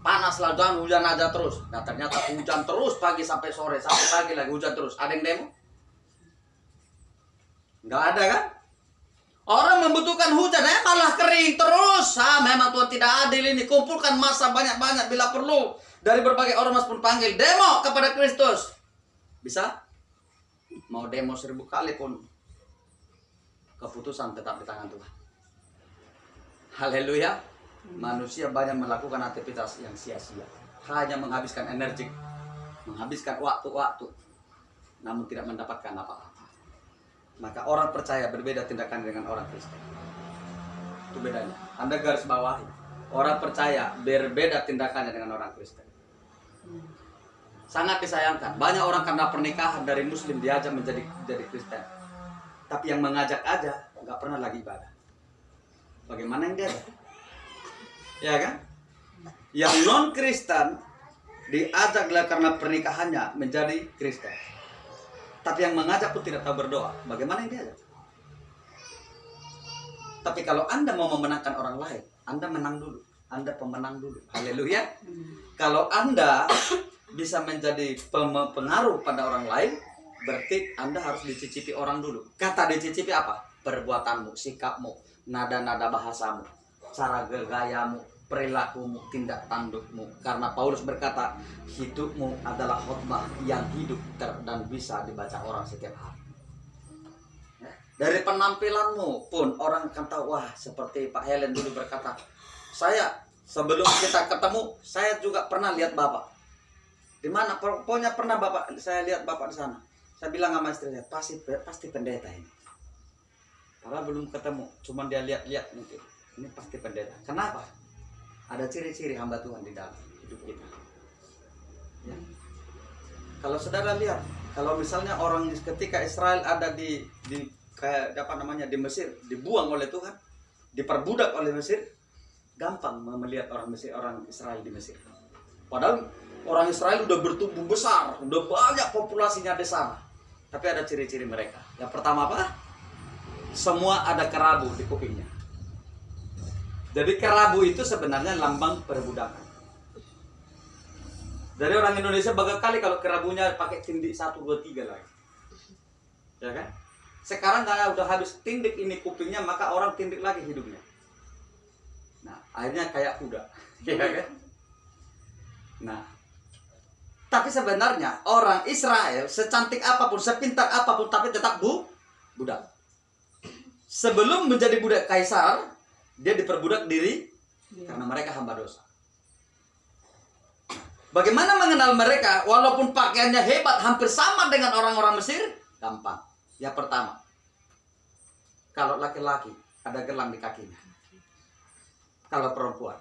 panas lah, hujan aja terus. Nah, ternyata hujan terus pagi sampai sore, sampai pagi lagi hujan terus. Ada yang demo? Nggak ada kan? Orang membutuhkan hujan, malah kering terus. Memang Tuhan tidak adil ini. Kumpulkan massa banyak-banyak bila perlu. Dari berbagai ormas pun panggil. Demo kepada Kristus. Bisa? Mau demo 1000 kali pun, keputusan tetap di tangan Tuhan. Haleluya. Manusia banyak melakukan aktivitas yang sia-sia. Hanya menghabiskan energi. Menghabiskan waktu-waktu. Namun tidak mendapatkan apa-apa. Maka orang percaya berbeda tindakan dengan orang Kristen. Itu bedanya. Anda garis bawahi. Orang percaya berbeda tindakannya dengan orang Kristen. Sangat disayangkan. Banyak orang karena pernikahan dari Muslim diajak jadi Kristen. Tapi yang mengajak aja nggak pernah lagi ibadah. Bagaimana yang dia? Ya kan? Yang non Kristen diajak karena pernikahannya menjadi Kristen. Tapi yang mengajak pun tidak tahu berdoa. Bagaimana yang diajak? Tapi kalau Anda mau memenangkan orang lain, Anda menang dulu. Anda pemenang dulu. Haleluya. Kalau Anda bisa menjadi pengaruh pada orang lain, berarti Anda harus dicicipi orang dulu. Kata dicicipi apa? Perbuatanmu, sikapmu, nada-nada bahasamu, cara gayamu, perilakumu, tindak tandukmu. Karena Paulus berkata, hidupmu adalah khotbah yang hidup dan bisa dibaca orang setiap hari. Dari penampilanmu pun orang akan tahu, wah seperti Pak Helen dulu berkata, saya sebelum kita ketemu, saya juga pernah lihat Bapak. Di mana? Pokoknya pernah Bapak, saya lihat Bapak di sana. Saya bilang sama istri saya, pasti pendeta ini. Padahal belum ketemu, cuma dia lihat-lihat mungkin. Ini pasti pendeta. Kenapa? Ada ciri-ciri hamba Tuhan di dalam hidup kita. Ya. Kalau saudara lihat, kalau misalnya orang ketika Israel ada di kayak apa namanya di Mesir, dibuang oleh Tuhan, diperbudak oleh Mesir, gampang melihat orang Israel di Mesir. Padahal orang Israel udah bertumbuh besar, udah banyak populasinya di sana. Tapi ada ciri-ciri mereka. Yang pertama apa? Semua ada kerabu di kupingnya. Jadi kerabu itu sebenarnya lambang perbudakan. Dari orang Indonesia bangga kali kalau kerabunya pakai tindik 1, 2, 3 lagi. Ya kan? Sekarang kalau udah habis tindik ini kupingnya, maka orang tindik lagi hidupnya. Nah, akhirnya kayak kuda. Ya kan? Nah, tapi sebenarnya orang Israel secantik apapun, sepintar apapun, tapi tetap budak. Sebelum menjadi budak kaisar, dia diperbudak diri karena mereka hamba dosa. Bagaimana mengenal mereka? Walaupun pakaiannya hebat, hampir sama dengan orang-orang Mesir, gampang. Yang pertama, kalau laki-laki ada gelang di kakinya. Kalau perempuan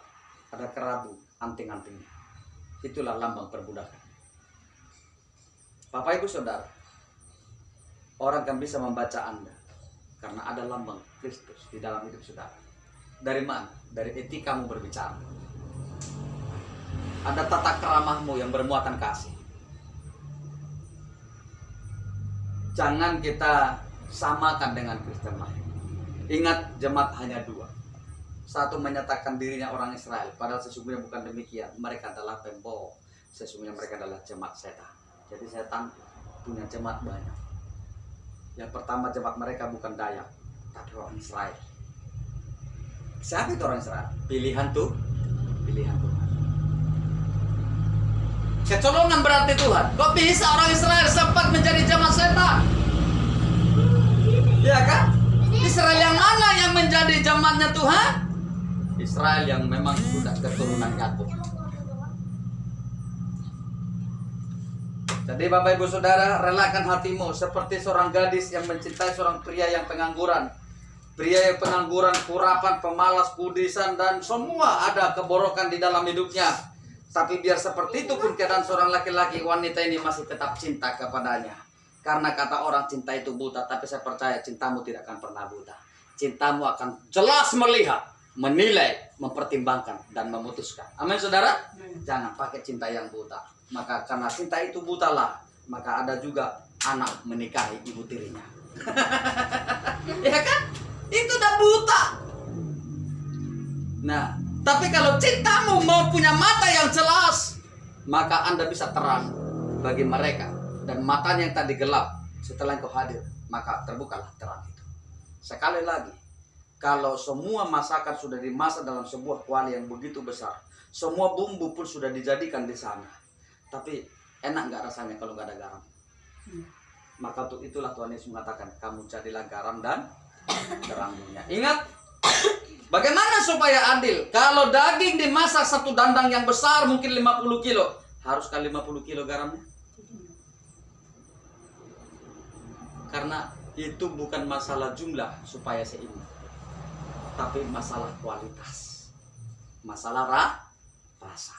ada kerabu, anting-antingnya. Itulah lambang perbudakan. Bapak Ibu Saudara, orang kan bisa membaca Anda karena ada lambang Kristus di dalam hidup saudara. Dari mana? Dari etikamu berbicara. Ada tata keramahmu yang bermuatan kasih. Jangan kita samakan dengan Kristen lain. Ingat, jemaat hanya dua. Satu menyatakan dirinya orang Israel, padahal sesungguhnya bukan demikian. Mereka adalah pembohong. Sesungguhnya mereka adalah jemaat setan. Jadi setan punya jemaat banyak. Yang pertama, jemaat mereka bukan Dayak, tapi orang Israel. Siapa itu orang Israel? Pilihan Tuhan. Kecolongan berarti Tuhan. Kok bisa orang Israel sempat menjadi jemaat setan? Ya kan? Israel yang mana yang menjadi jemaatnya Tuhan? Israel yang memang sudah keturunan Yakub. Jadi Bapak Ibu Saudara, relakan hatimu seperti seorang gadis yang mencintai seorang pria yang pengangguran. Pria yang pengangguran, kurapan, pemalas, kudisan, dan semua ada keborokan di dalam hidupnya. Tapi biar seperti itu pun keadaan seorang laki-laki, wanita ini masih tetap cinta kepadanya. Karena kata orang cinta itu buta, tapi saya percaya cintamu tidak akan pernah buta. Cintamu akan jelas melihat, menilai, mempertimbangkan, dan memutuskan. Amin saudara? Jangan pakai cinta yang buta. Maka karena cinta itu butalah, maka ada juga anak menikahi ibu tirinya. Ya kan? Itu udah buta. Nah, tapi kalau cintamu mau punya mata yang jelas, maka Anda bisa terang bagi mereka. Dan matanya yang tadi gelap, setelah engkau hadir, maka terbukalah terang itu. Sekali lagi, kalau semua masakan sudah dimasak dalam sebuah kuali yang begitu besar, semua bumbu pun sudah dijadikan di sana, tapi enak nggak rasanya kalau nggak ada garam? Maka untuk itulah Tuhan Yesus mengatakan, kamu jadilah garam dan terang dunia. Ingat, bagaimana supaya adil? Kalau daging dimasak satu dandang yang besar mungkin 50 kilo, haruskah 50 kilo garamnya? Karena itu bukan masalah jumlah supaya seimbang, tapi masalah kualitas, masalah rasa.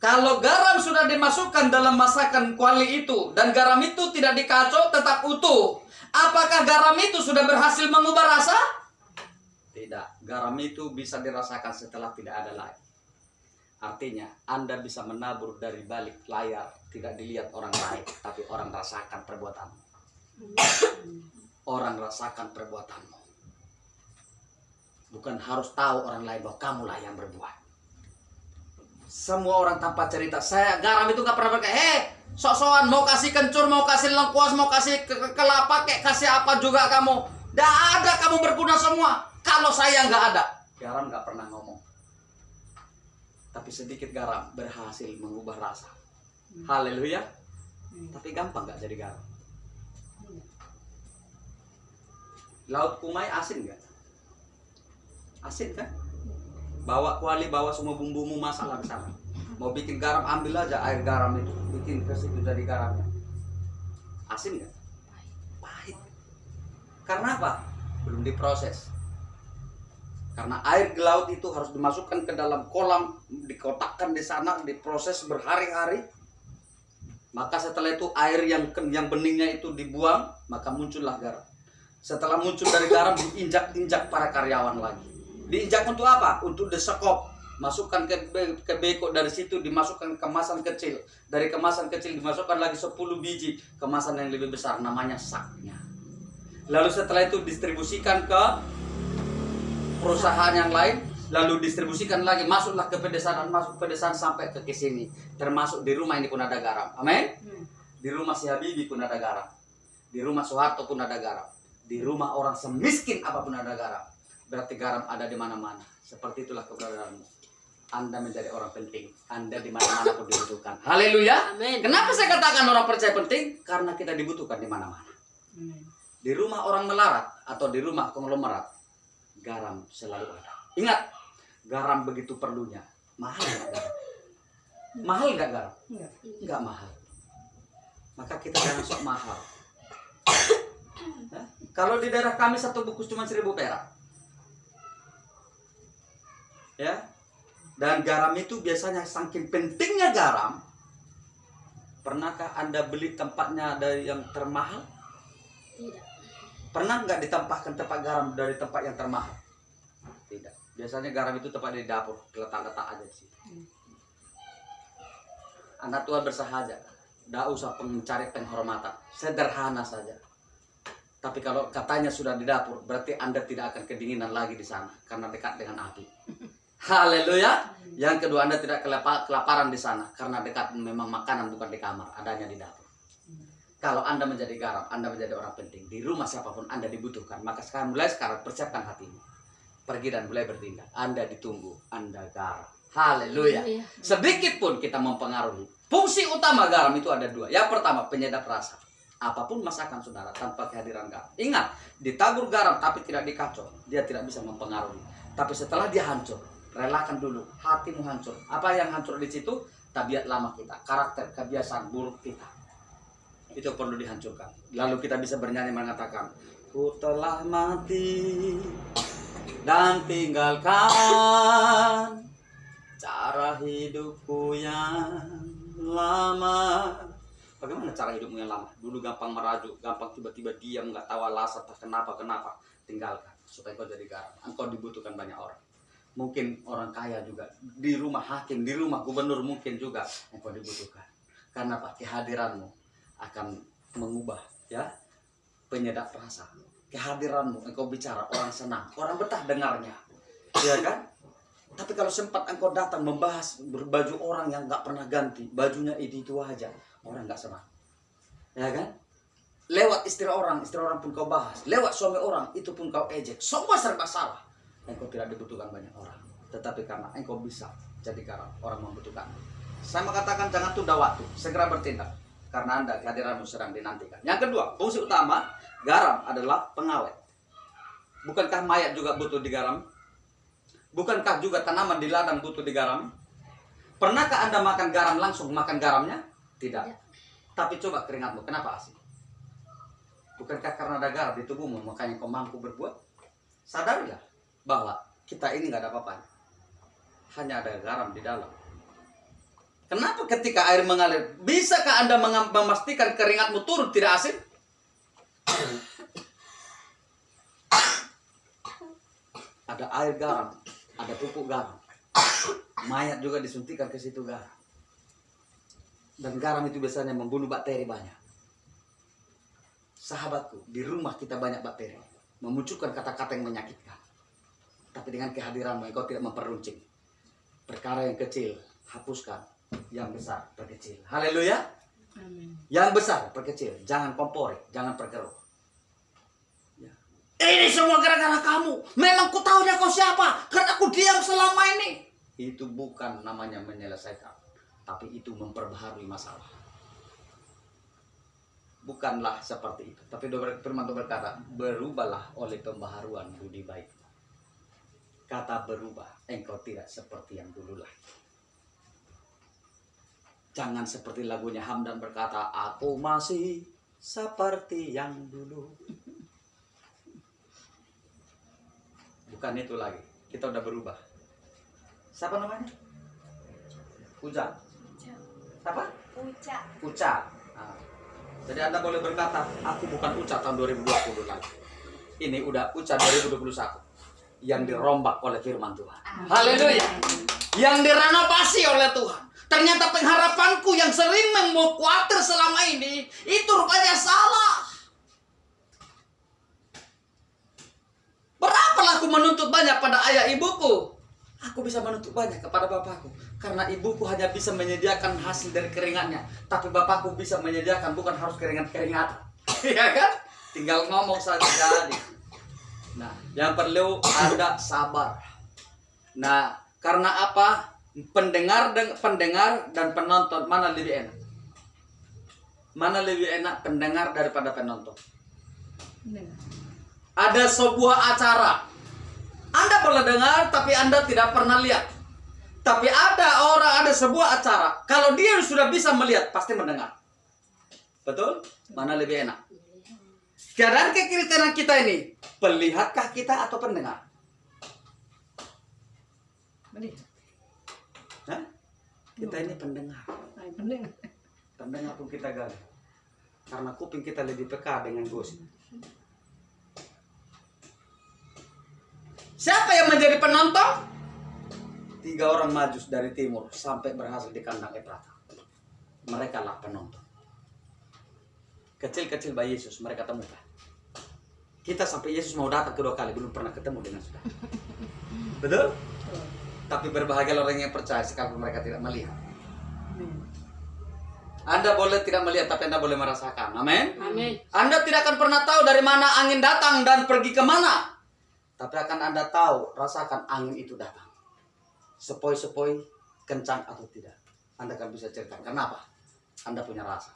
Kalau garam sudah dimasukkan dalam masakan kuali itu dan garam itu tidak dikacau, tetap utuh, apakah garam itu sudah berhasil mengubah rasa? Tidak, garam itu bisa dirasakan setelah tidak ada lagi. Artinya Anda bisa menabur dari balik layar, tidak dilihat orang lain, tapi orang rasakan perbuatanmu. Orang rasakan perbuatanmu. Bukan harus tahu orang lain bahwa kamulah yang berbuat. Semua orang tanpa cerita, saya garam itu gak pernah pakai. Sok-sokan mau kasih kencur, mau kasih lengkuas, mau kasih kelapa, kayak kasih apa juga kamu. Gak ada, kamu berguna semua. Kalau saya gak ada, garam gak pernah ngomong. Tapi sedikit garam berhasil mengubah rasa. Haleluya. Tapi gampang gak jadi garam? Laut Kumai asin gak? Asin kan? Bawa kuali, bawa semua bumbumu, masaklah ke sana. Mau bikin garam, ambil aja air garam itu, bikin ke situ dari garamnya. Asin gak? Pahit. Karena apa? Belum diproses. Karena air laut itu harus dimasukkan ke dalam kolam, dikotakkan di sana, diproses berhari-hari. Maka setelah itu air yang beningnya itu dibuang, maka muncullah garam. Setelah muncul dari garam, diinjak-injak para karyawan lagi. Diinjak untuk apa? Untuk disekop. Masukkan ke beko, dari situ dimasukkan kemasan kecil. Dari kemasan kecil dimasukkan lagi 10 biji kemasan yang lebih besar, namanya saknya. Lalu setelah itu distribusikan ke perusahaan yang lain, lalu distribusikan lagi, masuklah ke pedesaan, masuk pedesaan sampai ke sini. Termasuk di rumah ini pun ada garam. Amin. Di rumah si Habibie pun ada garam. Di rumah Soeharto pun ada garam. Di rumah orang semiskin apapun ada garam. Berarti garam ada di mana-mana. Seperti itulah keberadaanmu. Anda menjadi orang penting. Anda di mana-mana pun dibutuhkan. Haleluya. Amin. Kenapa saya katakan orang percaya penting? Karena kita dibutuhkan di mana-mana. Di rumah orang melarat atau di rumah konglomerat, garam selalu ada. Ingat, garam begitu perlunya. Mahal nggak garam? Mahal nggak garam? Nggak mahal. Maka kita jangan sok mahal. Ya? Kalau di daerah kami satu bungkus cuma 1.000 perak. Ya. Dan garam itu biasanya saking pentingnya garam. Pernahkah Anda beli tempatnya dari yang termahal? Tidak. Pernah nggak ditambahkan tempat garam dari tempat yang termahal? Tidak. Biasanya garam itu tempat di dapur, letak-letak aja di situ. Anak Tuhan bersahaja, tidak usah mencari penghormatan, sederhana saja. Tapi kalau katanya sudah di dapur, berarti Anda tidak akan kedinginan lagi di sana, karena dekat dengan api. Haleluya. Yang kedua, Anda tidak kelaparan di sana, karena dekat memang makanan bukan di kamar, adanya di dapur. Kalau Anda menjadi garam, Anda menjadi orang penting. Di rumah siapapun Anda dibutuhkan. Maka mulai sekarang persiapkan hatimu. Pergi dan mulai bertindak. Anda ditunggu, Anda garam. Haleluya. Haleluya. Sedikit pun kita mempengaruhi. Fungsi utama garam itu ada dua. Yang pertama, penyedap rasa. Apapun masakan saudara tanpa kehadiran garam. Ingat, ditabur garam tapi tidak dikacau, dia tidak bisa mempengaruhi. Tapi setelah dia hancur, relakan dulu hatimu hancur. Apa yang hancur di situ? Tabiat lama kita, karakter, kebiasaan buruk kita. Itu perlu dihancurkan. Lalu kita bisa bernyanyi mengatakan, ku telah mati dan tinggalkan cara hidupku yang lama. Bagaimana cara hidupmu yang lama? Dulu gampang merajuk, gampang tiba-tiba diam, nggak tahu alasan, kenapa. Tinggalkan, supaya kau jadi garam. Engkau dibutuhkan banyak orang. Mungkin orang kaya juga, di rumah hakim, di rumah gubernur mungkin juga engkau dibutuhkan. Karena Pak, kehadiranmu akan mengubah ya penyedap rasa. Kehadiranmu, engkau bicara, orang senang, orang betah dengarnya, ya kan? Tapi kalau sempat engkau datang membahas berbaju orang yang nggak pernah ganti, bajunya itu aja, orang nggak senang, ya kan? Lewat istri orang pun kau bahas, lewat suami orang itu pun kau ejek, semua serba salah. Engkau tidak dibutuhkan banyak orang, tetapi karena engkau bisa jadi garam, orang membutuhkan. Saya mengatakan jangan tunda waktu, segera bertindak. Karena Anda kehadiranmu sedang dinantikan. Yang kedua, fungsi utama garam adalah pengawet. Bukankah mayat juga butuh digaram? Bukankah juga tanaman di ladang butuh digaram? Pernahkah Anda makan garam langsung makan garamnya? Tidak. Tapi coba keringatmu, kenapa asin? Bukankah karena ada garam di tubuhmu makanya kau mampu berbuat? Sadarilah bahwa kita ini nggak ada apa-apanya. Hanya ada garam di dalam. Kenapa ketika air mengalir, bisakah Anda memastikan keringatmu turun tidak asin? Ada air garam, ada pupuk garam. Mayat juga disuntikan ke situ garam. Dan garam itu biasanya membunuh bakteri banyak. Sahabatku, di rumah kita banyak bakteri. Memunculkan kata-kata yang menyakitkan. Tapi dengan kehadiranmu, engkau tidak memperuncing. Perkara yang kecil, hapuskan. Yang besar perkecil. Haleluya. Amin. Yang besar perkecil. Jangan kompori, jangan perkeruh. Ya. Ini semua gara-gara kamu. Memang ku tahunya kau siapa. Karena aku diam selama ini. Itu bukan namanya menyelesaikan, tapi itu memperbaharui masalah. Bukanlah seperti itu. Tapi firman Tuhan berkata, berubahlah oleh pembaharuan budi baik. Kata berubah, engkau tidak seperti yang dulu lagi. Jangan seperti lagunya Hamdan berkata, aku masih seperti yang dulu. Bukan itu lagi. Kita udah berubah. Siapa namanya? Uca. Siapa? Uca. Uca. Nah, jadi Anda boleh berkata, aku bukan Uca tahun 2020 lagi. Ini udah Uca 2021. Yang dirombak oleh firman Tuhan. Haleluya. Yang direnovasi oleh Tuhan. Ternyata pengharapanku yang sering membuat khawatir selama ini, itu rupanya salah. Berapalah aku menuntut banyak pada ayah ibuku? Aku bisa menuntut banyak kepada bapakku. Karena ibuku hanya bisa menyediakan hasil dari keringatnya. Tapi bapakku bisa menyediakan bukan harus keringat-keringatan. Ya kan? Tinggal ngomong saja jadi. Nah, yang perlu ada sabar. Nah, karena apa? Pendengar dan penonton, mana lebih enak? Mana lebih enak pendengar daripada penonton? Dengar. Ada sebuah acara, Anda boleh dengar tapi Anda tidak pernah lihat. Tapi ada sebuah acara, kalau dia sudah bisa melihat pasti mendengar. Betul? Mana lebih enak? Keadaan kekristenan kita ini, pelihatkah kita atau pendengar? Melihat. Hah? Kita ini pendengar. Ay, pendengar. Pendengar pun kita gali. Karena kuping kita lebih peka dengan gosip. Siapa yang menjadi penonton? 3 orang majus dari timur sampai berhasil di kandang Efrata. Mereka lah penonton. Kecil-kecil bayi Yesus mereka temukan. Kita sampai Yesus mau datang kedua kali belum pernah ketemu dengan saudara. Betul? Tapi berbahagia orang yang percaya sekalipun mereka tidak melihat. Anda boleh tidak melihat tapi Anda boleh merasakan. Amin. Amin. Anda tidak akan pernah tahu dari mana angin datang dan pergi kemana. Tapi akan Anda tahu, rasakan angin itu datang. Sepoi-sepoi, kencang atau tidak. Anda akan bisa ceritakan. Kenapa? Anda punya rasa.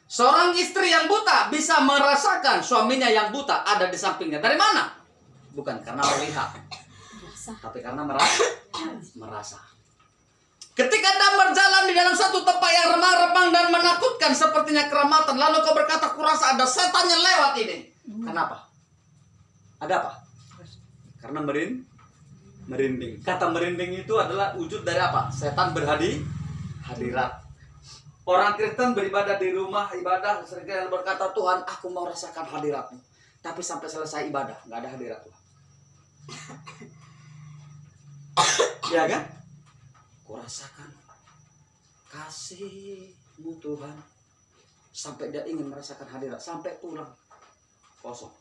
Seorang istri yang buta bisa merasakan suaminya yang buta ada di sampingnya. Dari mana? Bukan karena melihat, tapi karena merasa. Ketika Anda berjalan di dalam satu tempat yang remang-remang dan menakutkan sepertinya keramatan, lalu kau berkata, kurasa ada setan yang lewat ini. Kenapa? Ada apa? Karena merinding. Kata merinding itu adalah wujud dari apa? Setan hadirat. Orang Kristen beribadah di rumah ibadah seringkali berkata, Tuhan, aku mau rasakan hadirat-Mu. Tapi sampai selesai ibadah nggak ada hadirat Tuhan. Ya kan? Kurasakan kasih-Mu Tuhan. Sampai dia ingin merasakan hadirat, sampai tulang kosong.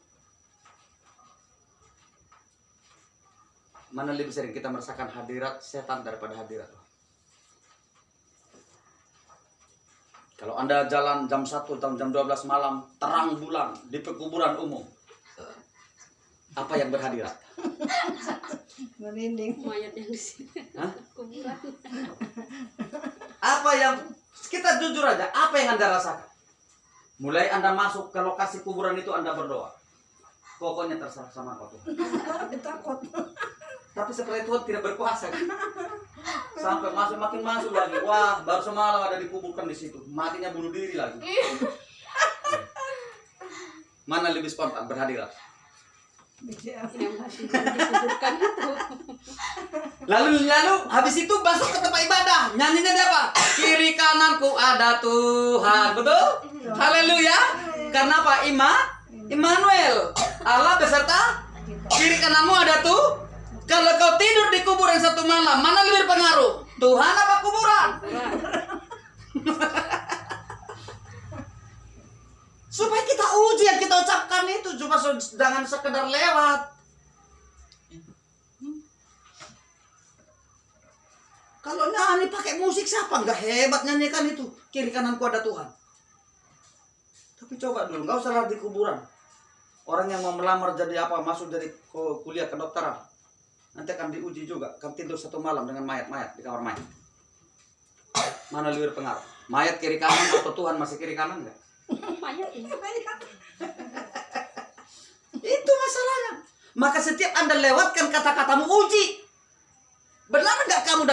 Mana lebih sering kita merasakan hadirat setan daripada hadirat Tuhan? Kalau Anda jalan jam 1 atau jam 12 malam, terang bulan di pekuburan umum, apa yang berhadirat? Merinding. Mayat yang di sini. Hah? Kuburan. Apa yang, kita jujur aja, apa yang Anda rasakan? Mulai Anda masuk ke lokasi kuburan itu Anda berdoa. Pokoknya terserah sama kau Tuhan. Takut. Tapi seperti Tuhan tidak berkuasa kan? Sampai makin masuk lagi. Wah, baru semalam ada dikuburkan di situ. Matinya bunuh diri lagi. Mana lebih spontan berhadirat? Yang mati dikuburkan itu. Lalu habis itu masuk ke tempat ibadah. Nyanyinya dia apa? Kiri kananku ada Tuhan. Betul? Haleluya. Karena apa? Immanuel. Allah beserta kiri kananmu ada tuh. Kalau kau tidur di kuburan satu malam, mana lebih berpengaruh? Tuhan apa kuburan? Supaya kita uji yang kita ucapkan itu cuma jangan sekedar lewat. Kalau nyanyi pakai musik siapa nggak hebat nyanyikan itu? Kiri kananku ada Tuhan. Tapi coba dulu, nggak usah di kuburan. Orang yang mau melamar jadi apa, masuk jadi kuliah kedokteran, nanti akan diuji juga. Kan tidur satu malam dengan mayat-mayat di kamar mayat. Mana lebih berpengaruh? Mayat kiri kanan atau Tuhan masih kiri kanan enggak? Mayat ini. Itu masalahnya. Maka setiap Anda lewatkan kata-katamu uji. Benar enggak kamu